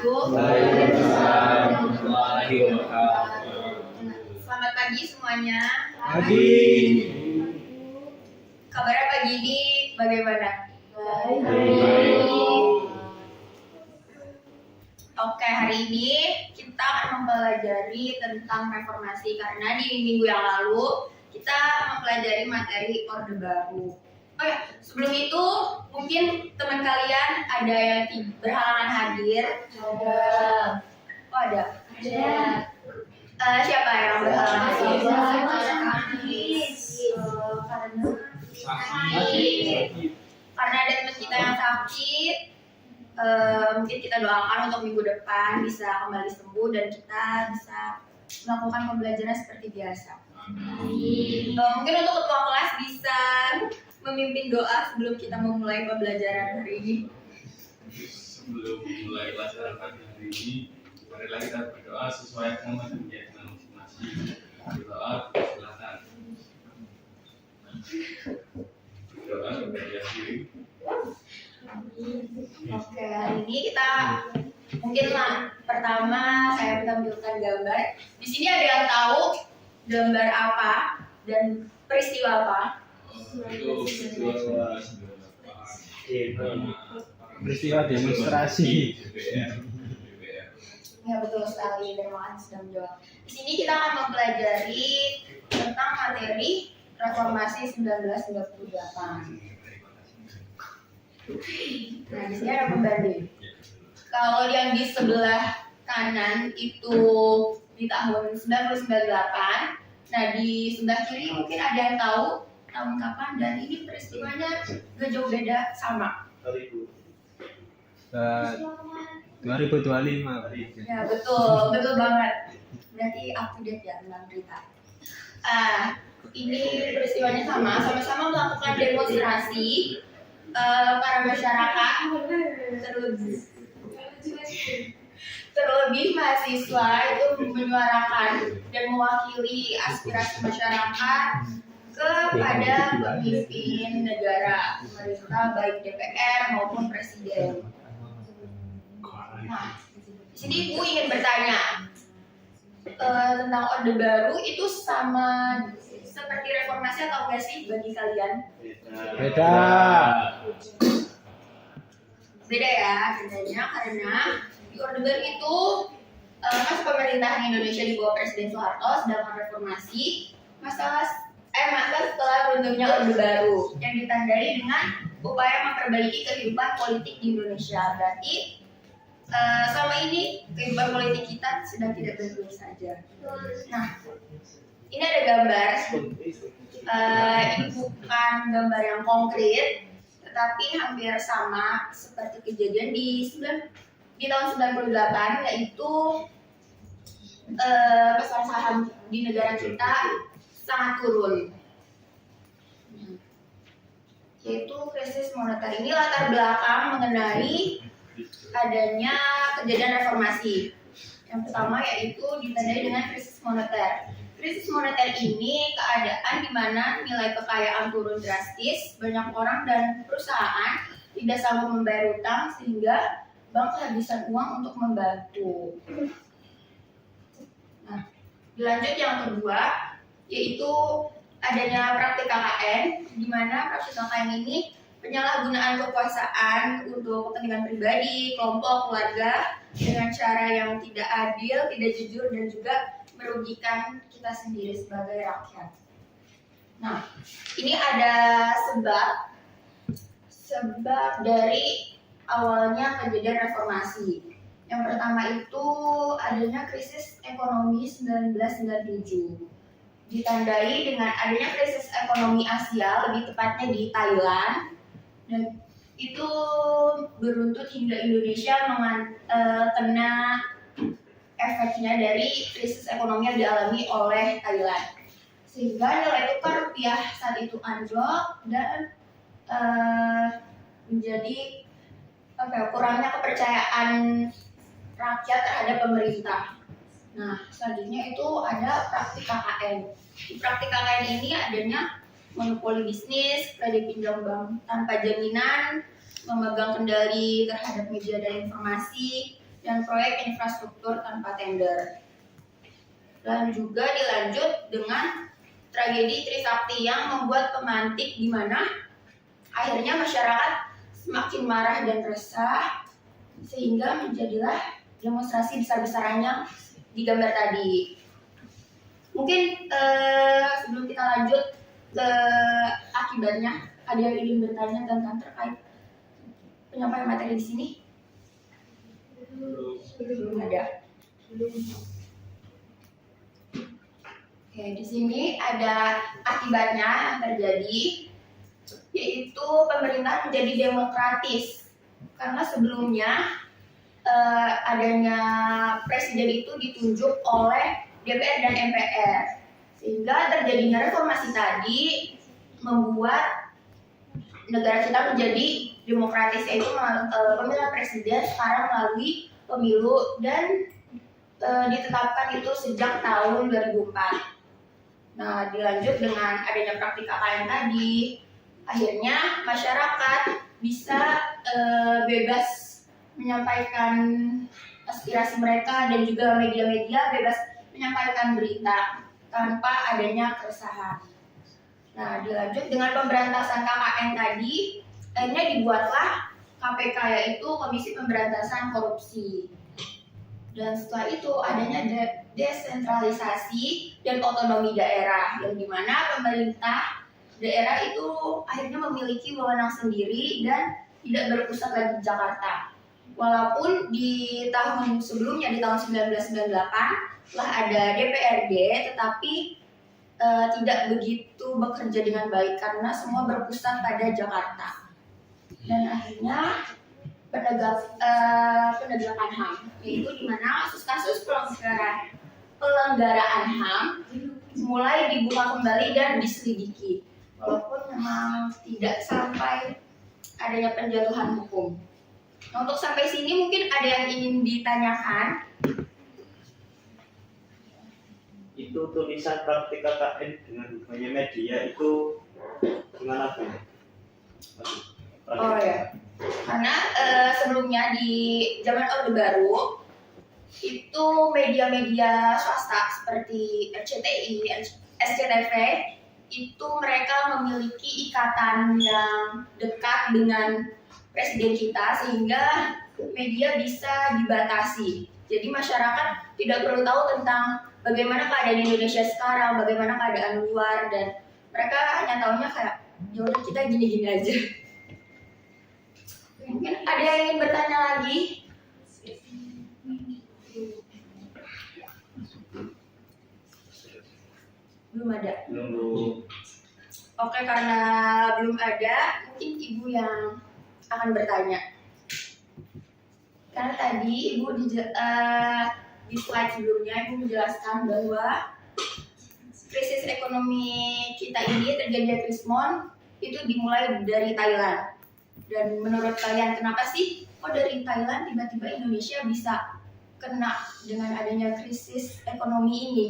wabarakatuh. Waalaikumsalam warahmatullahi wabarakatuh. Selamat pagi semuanya. Pagi. Kabarnya pagi ini bagaimana? Baik. Oke, hari ini kita akan mempelajari tentang reformasi karena di minggu yang lalu kita mempelajari materi Orde Baru. Oh ya, sebelum itu mungkin teman kalian ada yang berhalangan hadir? Ada. Oh ada. Siapa yang berhalangan hadir? Karena ada teman kita yang sakit. Mungkin kita doakan untuk minggu depan bisa kembali sembuh dan kita bisa melakukan pembelajaran seperti biasa. Mungkin untuk ketua kelas bisa memimpin doa sebelum kita memulai pembelajaran hari ini. Sebelum mulai pelajaran pagi hari ini, marilah kita berdoa sesuai dengan keyakinan masing-masing. Berdoa, silakan. Berdoa kepada diri. Oke, hari ini kita mungkin pertama saya menampilkan gambar. Di sini ada yang tahu gambar apa dan peristiwa apa? Peristiwa demonstrasi. Ya betul sekali, terima kasih sudah menjawab. Di sini kita akan mempelajari tentang materi reformasi 1998. Nah, di sini ada pembanding. Kalau yang di sebelah kanan itu di tahun 1998, nah di sebelah kiri mungkin ada yang tahu tahun kapan dan ini peristiwanya gak jauh beda sama. 2025. Ya betul banget. Berarti up to date ya tentang berita. Ini peristiwanya sama-sama melakukan demonstrasi. Para masyarakat terlebih mahasiswa itu menyuarakan dan mewakili aspirasi masyarakat kepada pemimpin negara, pemerintah baik DPR maupun presiden. Nah, di sini Ibu ingin bertanya tentang Orde Baru itu sama seperti reformasi atau enggak sih bagi kalian? Beda Ya, bedanya karena di Orde Baru itu masa pemerintahan Indonesia di bawah Presiden Soeharto sedangkan reformasi masa setelah runtuhnya Orde Baru yang ditandai dengan upaya memperbaiki kehidupan politik di Indonesia. Berarti selama ini kehidupan politik kita sedang tidak baik-baik saja. Nah, ini ada gambar. Ini bukan gambar yang konkret, tetapi hampir sama seperti kejadian di tahun 98, yaitu pasar saham di negara kita sangat turun. Yaitu krisis moneter. Ini latar belakang mengenai adanya kejadian reformasi. Yang pertama yaitu ditandai dengan krisis moneter. Krisis moneter ini keadaan di mana nilai kekayaan turun drastis, banyak orang dan perusahaan tidak sanggup membayar utang sehingga bank kehabisan uang untuk membantu. Nah, dilanjut yang kedua yaitu adanya praktik KKN, di mana praktik KKN ini penyalahgunaan kekuasaan untuk kepentingan pribadi, kelompok, keluarga dengan cara yang tidak adil, tidak jujur dan juga merugikan kita sendiri sebagai rakyat. Nah, ini ada sebab dari awalnya kejadian reformasi. Yang pertama itu adanya krisis ekonomi 1997. Ditandai dengan adanya krisis ekonomi Asia, lebih tepatnya di Thailand. Dan itu beruntut hingga Indonesia kena efeknya dari krisis ekonomi yang dialami oleh Thailand, sehingga nilai tukar rupiah saat itu anjlok dan menjadi kurangnya kepercayaan rakyat terhadap pemerintah. Nah, selanjutnya itu ada praktik KKN. Di praktik KKN ini adanya monopoli bisnis, kredit pinjam bank tanpa jaminan, memegang kendali terhadap media dan informasi, dan proyek infrastruktur tanpa tender. Dan juga dilanjut dengan tragedi Trisakti yang membuat pemantik di mana akhirnya masyarakat semakin marah dan resah sehingga menjadilah demonstrasi besar-besaran yang digambar tadi. Mungkin sebelum kita lanjut ke akibatnya, ada yang ingin bertanya tentang terkait penyampaian materi di sini? Belum ada. Oke, di sini ada akibatnya yang terjadi, yaitu pemerintah menjadi demokratis karena sebelumnya adanya presiden itu ditunjuk oleh DPR dan MPR, sehingga terjadinya reformasi tadi membuat negara kita menjadi demokratis, yaitu pemilihan presiden sekarang melalui pemilu dan ditetapkan itu sejak tahun 2004. Nah, dilanjut dengan adanya praktik KKN tadi, akhirnya masyarakat bisa bebas menyampaikan aspirasi mereka dan juga media-media bebas menyampaikan berita tanpa adanya keresahan. Nah, dilanjut dengan pemberantasan KKN tadi, akhirnya dibuatlah KPK, yaitu Komisi Pemberantasan Korupsi. Dan setelah itu adanya desentralisasi dan otonomi daerah, yang dimana pemerintah daerah itu akhirnya memiliki wewenang sendiri dan tidak berpusat lagi di Jakarta. Walaupun di tahun sebelumnya, di tahun 1998 telah ada DPRD, tetapi tidak begitu bekerja dengan baik karena semua berpusat pada Jakarta. Dan akhirnya penegakan HAM, yaitu di mana kasus-kasus pelanggaran HAM mulai dibuka kembali dan diselidiki, walaupun memang tidak sampai adanya penjatuhan hukum. Nah, untuk sampai sini mungkin ada yang ingin ditanyakan. Itu tulisan praktik KKN dengan banyak media itu gimana Bu? Oh ya, karena sebelumnya di zaman Orde Baru itu media-media swasta seperti RCTI, SCTV itu mereka memiliki ikatan yang dekat dengan presiden kita sehingga media bisa dibatasi. Jadi masyarakat tidak perlu tahu tentang bagaimana keadaan Indonesia sekarang, bagaimana keadaan luar, dan mereka hanya tahunya kayak ya udah kita gini-gini aja. Mungkin ada yang ingin bertanya lagi? Belum ada. Oke, karena belum ada, mungkin ibu yang akan bertanya. Karena tadi ibu di slide sebelumnya ibu menjelaskan bahwa krisis ekonomi kita ini terjadi krismon itu dimulai dari Thailand. Dan menurut kalian kenapa sih kok dari Thailand tiba-tiba Indonesia bisa kena dengan adanya krisis ekonomi ini?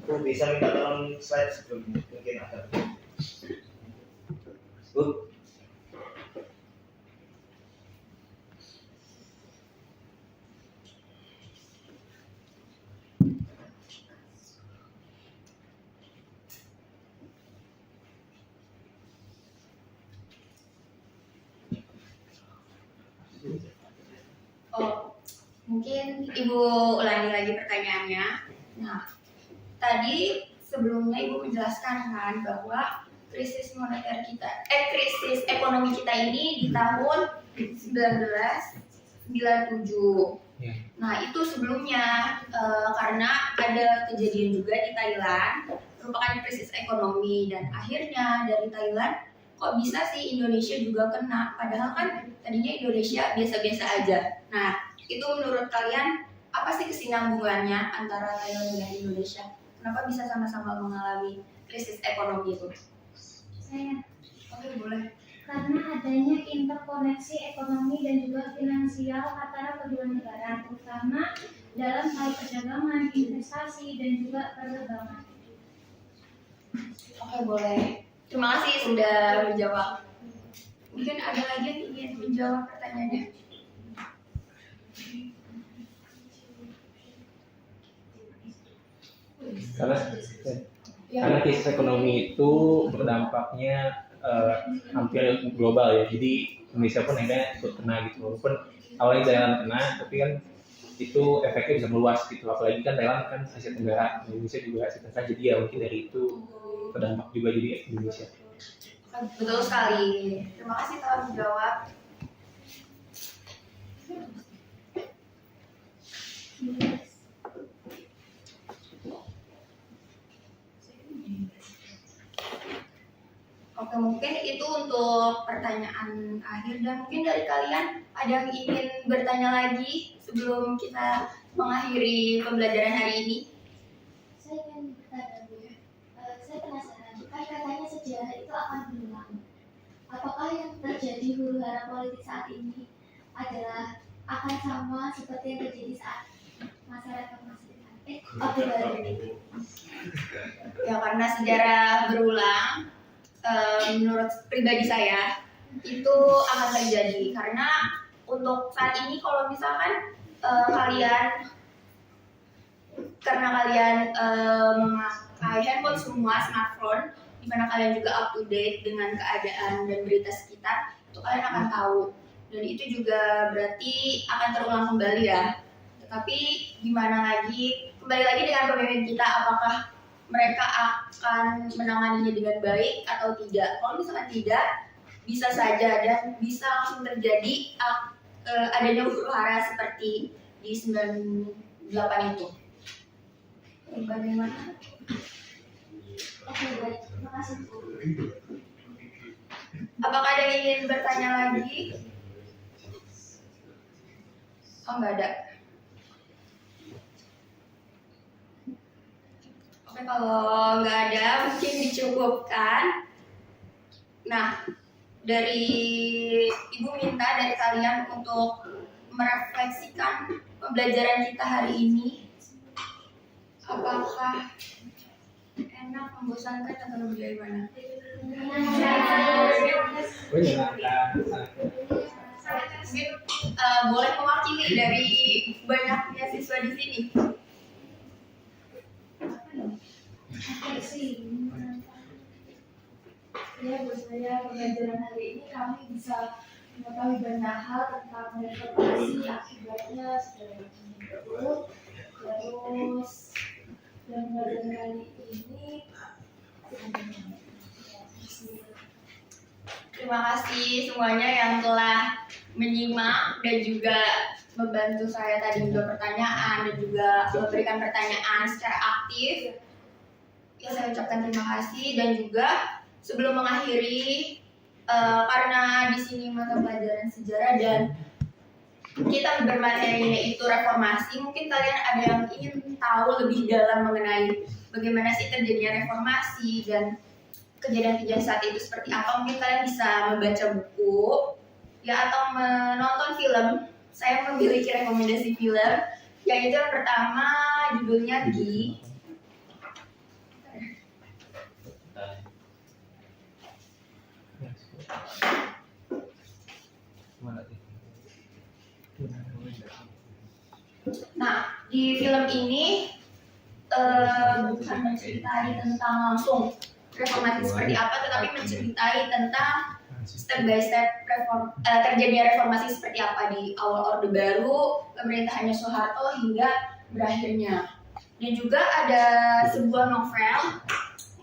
Bu bisa minta tolong slide sebelumnya, mungkin ada. Bu. Oh, mungkin ibu ulangi lagi pertanyaannya. Nah, tadi sebelumnya ibu menjelaskan kan bahwa krisis moneter kita, krisis ekonomi kita ini di tahun 1997. Nah, itu sebelumnya karena ada kejadian juga di Thailand merupakan krisis ekonomi, dan akhirnya dari Thailand kok bisa sih Indonesia juga kena, padahal kan tadinya Indonesia biasa-biasa aja. Nah, itu menurut kalian apa sih kesinambungannya antara Thailand dan Indonesia? Kenapa bisa sama-sama mengalami krisis ekonomi itu? Saya Oke, boleh. karena adanya interkoneksi ekonomi dan juga finansial antara kedua negara, terutama dalam hal perdagangan, investasi, dan juga perdagangan. Oke, boleh. Terima kasih sudah menjawab. Mungkin ada lagi yang ingin menjawab pertanyaannya? Karena Ya. karena krisis ekonomi itu berdampaknya hampir global ya. Jadi Indonesia pun akhirnya ikut kena gitu. Walaupun awalnya Thailand kena, tapi kan itu efeknya bisa meluas gitu. Apalagi kan Thailand kan Asia Tenggara, Indonesia juga Asia Tenggara. Jadi ya mungkin dari itu berdampak juga jadi Indonesia. Betul sekali. Terima kasih telah menjawab. Oke, mungkin itu untuk pertanyaan akhir dan mungkin dari kalian ada yang ingin bertanya lagi sebelum kita mengakhiri pembelajaran hari ini? Saya ingin bertanya Bu, saya penasaran, kan katanya sejarah itu akan berulang. Apakah yang terjadi huru-hara politik saat ini adalah akan sama seperti yang terjadi saat masa reformasi Orde Baru? Ya, karena sejarah berulang, menurut pribadi saya itu akan terjadi karena untuk saat ini kalau misalkan karena kalian memakai handphone semua, smartphone, di mana kalian juga up to date dengan keadaan dan berita sekitar, itu kalian akan tahu dan itu juga berarti akan terulang kembali ya. Tetapi gimana lagi, kembali lagi dengan pemimpin kita, apakah mereka akan menanganinya dengan baik atau tidak. Kalau misalkan tidak, bisa saja dan bisa langsung terjadi adanya huru-hara seperti di 98 itu. Bagaimana? Oke, baik. Terima kasih Bu. Apakah ada yang ingin bertanya lagi? Oh, nggak ada. Oke, kalau nggak ada mungkin dicukupkan. Nah, dari Ibu minta dari kalian untuk merefleksikan pembelajaran kita hari ini. Apakah enak, membosankan, atau lebih dari mana? Oh iya, Mungkin boleh mewakili dari banyaknya siswa di sini. Ya, buat saya pembelajaran hari ini kami bisa mengetahui banyak hal tentang reformasi, akibatnya segala macam. Terus dan pembelajaran kali ini Terima kasih semuanya yang telah menyimak dan juga membantu saya tadi menjawab pertanyaan dan juga memberikan pertanyaan secara aktif. Ya, saya ucapkan terima kasih dan juga sebelum mengakhiri karena di sini mata pelajaran sejarah dan kita bermaterinya itu reformasi, mungkin kalian ada yang ingin tahu lebih dalam mengenai bagaimana sih terjadinya reformasi dan kejadian-kejadian saat itu seperti apa. Mungkin kalian bisa membaca buku ya atau menonton film. Saya memiliki rekomendasi film, yaitu yang pertama judulnya Gi. Nah, di film ini bukan menceritakan tentang langsung reformasi seperti apa, tetapi menceritakan tentang step by step terjadinya reformasi seperti apa di awal Orde Baru, pemerintahannya Soeharto hingga berakhirnya. Dan juga ada sebuah novel,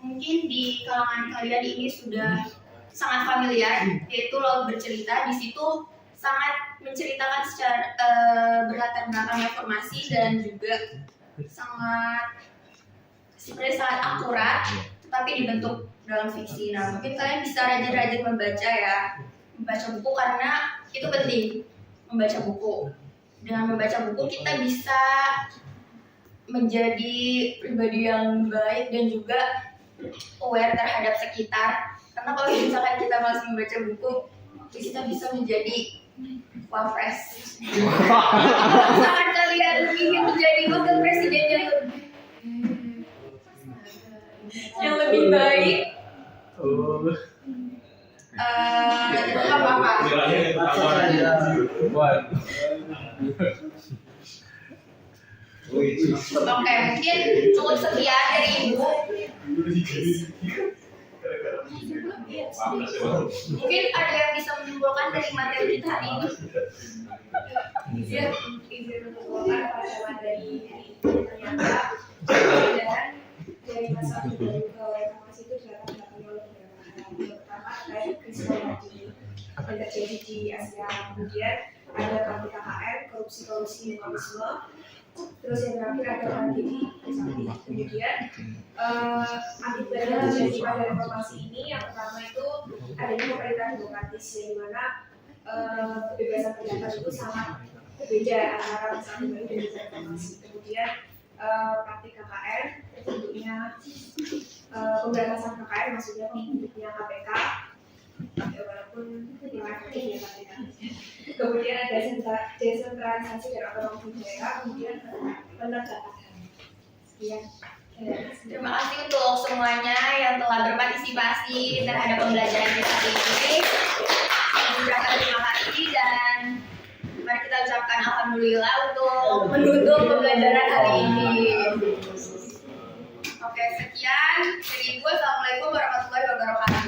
mungkin di kalangan kalian ini sudah sangat familiar, yaitu Laut Bercerita. Di situ sangat menceritakan secara berlatar belakang reformasi dan juga sebenarnya sangat akurat, tetapi dibentuk dalam fiksi. Nah, mungkin kalian bisa rajin-rajin membaca ya, membaca buku karena itu penting, membaca buku. Dengan membaca buku kita bisa menjadi pribadi yang baik dan juga aware terhadap sekitar, Karena kalau misalkan kita masih membaca buku, kita bisa menjadi wapres. Kalau misalkan kalian ingin menjadi wakil presiden yang lebih baik, itu apa-apa. Nilainya yang pertama. Wah, Oke, mungkin cukup sekian dari Ibu. Mungkin ada yang bisa menyimpulkan dari materi kita hari ini. izin mengumpulkan pada materi hari ini ternyata perbedaan dari masa ke reformasi itu dilatar oleh beberapa hal. Yang pertama terkait krisis energi yang terjadi di Asia, kemudian ada konflik KKN, korupsi komunisme, terus yang terakhir ada tragedi Trisakti. Kemudian akibatnya terjadi pada reformasi ini yang pertama itu adanya pemerintah demokratis yang dimana kebebasan pendapat itu sangat berbeda antara masa kembali dan masa reformasi. Kemudian praktik KKN bentuknya pemberantasan KKN, maksudnya bentuknya KPK, walaupun yang efektif ya KPK. Kemudian ada desentralisasi dan otonomi daerah, kemudian penegakan HAM. Sekian. Terima kasih untuk semuanya yang telah berpartisipasi terhadap pembelajaran kita hari ini. Kami ucapkan terima kasih dan mari kita ucapkan alhamdulillah untuk menutup pembelajaran hari ini. Oke, sekian dari Ibu. Assalamualaikum warahmatullahi wabarakatuh.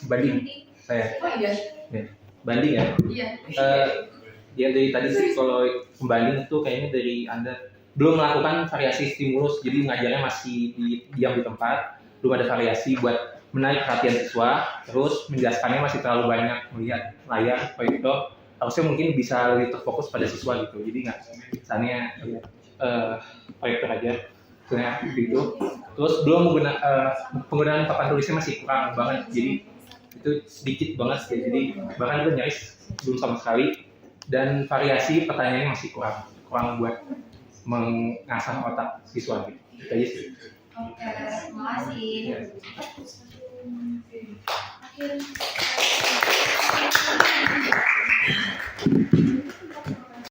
banding saya. Oh iya. Ya, banding ya. Iya. Ya dari tadi sih kalau pembanding itu kayaknya dari Anda belum melakukan variasi stimulus, jadi ngajarnya masih diam di tempat, belum ada variasi buat menarik perhatian siswa, terus menjelaskannya masih terlalu banyak melihat layar proyektor, harusnya mungkin bisa lebih terfokus pada siswa gitu, jadi nggak misalnya proyektor aja, misalnya gitu. Terus belum penggunaan papan tulisnya masih kurang banget, jadi itu sedikit banget sih, jadi bahkan itu nyaris belum sama sekali. Dan variasi pertanyaannya masih kurang buat mengasah otak siswa gitu. Itu aja sih. Oke, terima kasih. Akhir.